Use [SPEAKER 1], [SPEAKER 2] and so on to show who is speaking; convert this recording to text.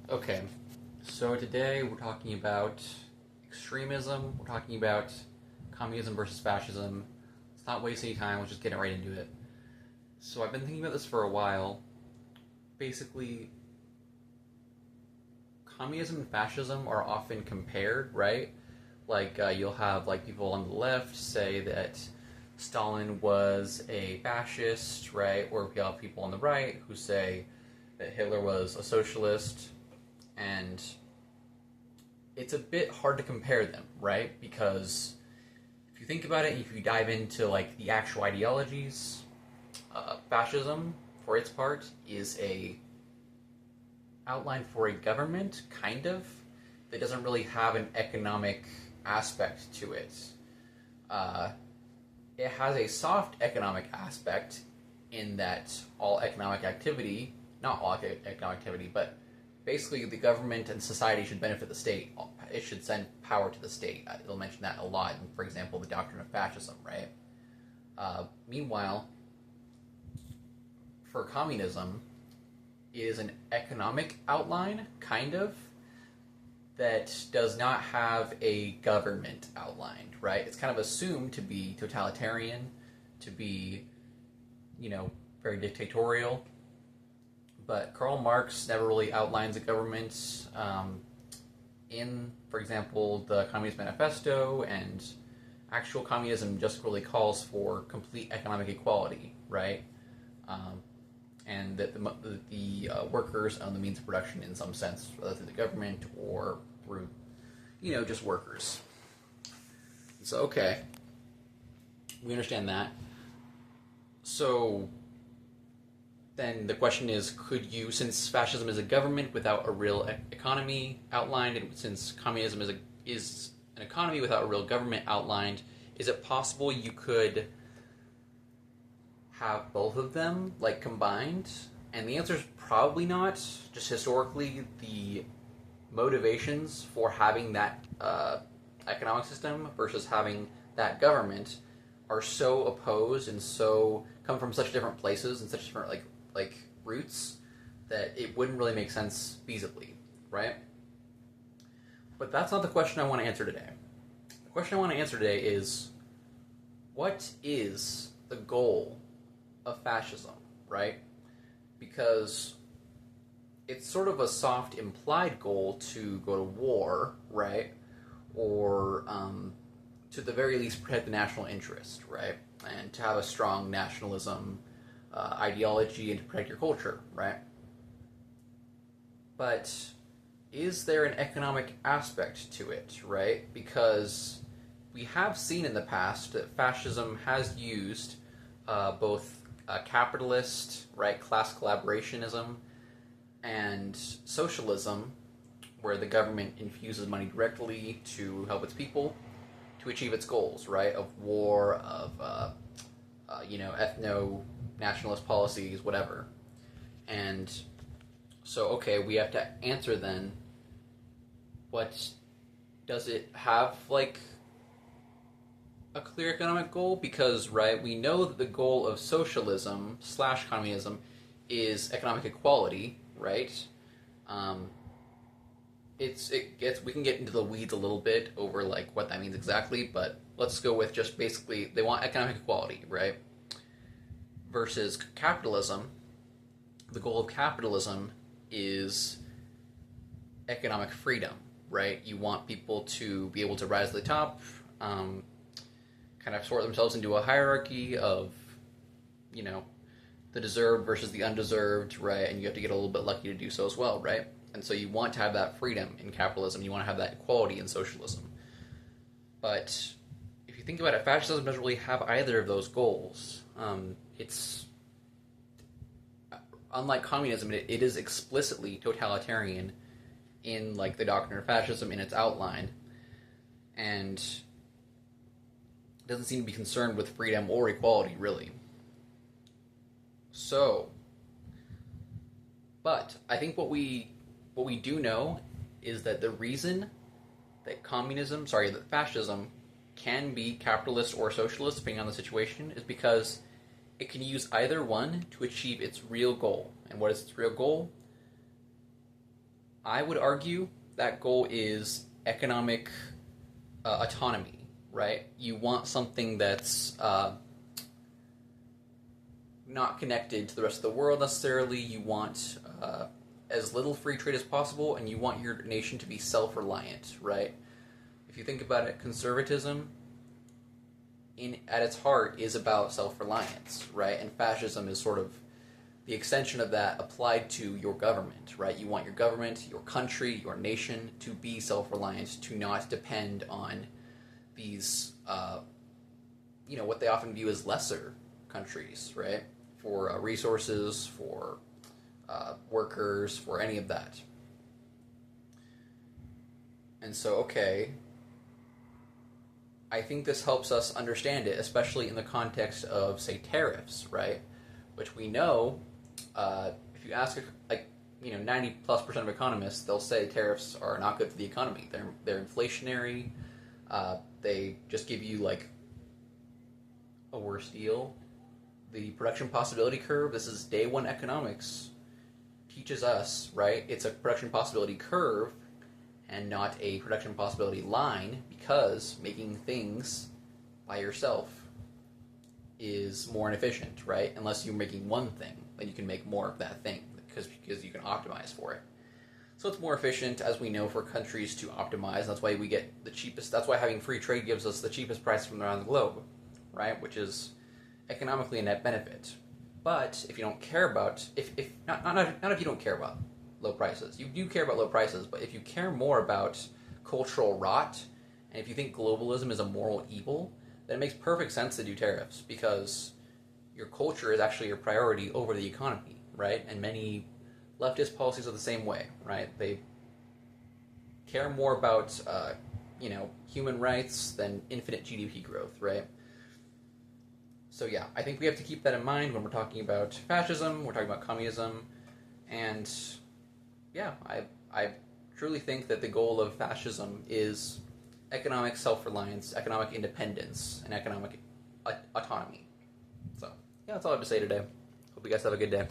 [SPEAKER 1] Okay, so today we're talking about extremism. We're talking about communism versus fascism. Let's not waste any time. Let's just get right into it. So I've been thinking about this for a while. Basically, communism and fascism are often compared, right? Like you'll have like people on the left say that Stalin was a fascist, right? Or you have people on the right who say that Hitler was a socialist, and it's a bit hard to compare them, right? Because if you think about it, if you dive into like the actual ideologies, fascism, for its part, is a outline for a government, kind of, that doesn't really have an economic aspect to it. Uh, it has a soft economic aspect in that all economic activity, not all economic activity, but basically the government and society should benefit the state. It should send power to the state. It'll mention that a lot in, for example, the doctrine of fascism, right? Meanwhile, for communism, it is an economic outline, kind of, that does not have a government outlined, right? It's kind of assumed to be totalitarian, to be, very dictatorial. But Karl Marx never really outlines a government in, for example, the Communist Manifesto, and actual communism just really calls for complete economic equality, right? And that the workers own the means of production in some sense, whether through the government or through, just workers. So, okay, we understand that. So, then the question is, could you, since fascism is a government without a real economy outlined, and since communism is an economy without a real government outlined, is it possible you could have both of them like combined? And the answer is probably not. Just historically, the motivations for having that economic system versus having that government are so opposed and so come from such different places and such different like roots that it wouldn't really make sense feasibly, right? But that's not the question I want to answer today. The question I want to answer today is, what is the goal of fascism, right? Because it's sort of a soft implied goal to go to war, right? Or to the very least protect the national interest, right? And to have a strong nationalism ideology and to protect your culture, right? But is there an economic aspect to it, right? Because we have seen in the past that fascism has used both capitalist, right, class collaborationism, and socialism, where the government infuses money directly to help its people to achieve its goals, right, of war, of ethno-nationalist policies, whatever. And so, okay, we have to answer then, what does it have, like, a clear economic goal? Because, right, we know that the goal of socialism / communism is economic equality, right? We can get into the weeds a little bit over like what that means exactly, but let's go with just basically they want economic equality, right? Versus capitalism, the goal of capitalism is economic freedom, right? You want people to be able to rise to the top, kind of sort themselves into a hierarchy of, the deserved versus the undeserved, right? And you have to get a little bit lucky to do so as well, right? And so you want to have that freedom in capitalism. You want to have that equality in socialism. But if you think about it, fascism doesn't really have either of those goals. It's unlike communism. It is explicitly totalitarian in like the doctrine of fascism in its outline, and doesn't seem to be concerned with freedom or equality really. So, but I think what we do know is that the reason that fascism can be capitalist or socialist, depending on the situation, is because it can use either one to achieve its real goal. And what is its real goal? I would argue that goal is economic autonomy, right? You want something that's not connected to the rest of the world necessarily. You want as little free trade as possible, and you want your nation to be self-reliant, right? If you think about it, conservatism at its heart is about self-reliance, right? And fascism is sort of the extension of that applied to your government, right? You want your government, your country, your nation to be self-reliant, to not depend on these, what they often view as lesser countries, right? For resources, for workers, for any of that. And so, okay, I think this helps us understand it, especially in the context of, say, tariffs, right? Which we know, if you ask, 90+% of economists, they'll say tariffs are not good for the economy. They're inflationary. They just give you, a worse deal. The production possibility curve, this is day one economics, teaches us, right? It's a production possibility curve and not a production possibility line, because making things by yourself is more inefficient, right? Unless you're making one thing, then you can make more of that thing because you can optimize for it. So it's more efficient, as we know, for countries to optimize. That's why we get the cheapest. That's why having free trade gives us the cheapest price from around the globe, right? Which is economically a net benefit. But if you don't care about, not if you don't care about low prices, you do care about low prices, but if you care more about cultural rot, and if you think globalism is a moral evil, then it makes perfect sense to do tariffs, because your culture is actually your priority over the economy, right? And many leftist policies are the same way, right? They care more about, human rights than infinite GDP growth, right? So yeah, I think we have to keep that in mind when we're talking about fascism, we're talking about communism, and yeah, I truly think that the goal of fascism is economic self-reliance, economic independence, and economic autonomy. So yeah, that's all I have to say today. Hope you guys have a good day.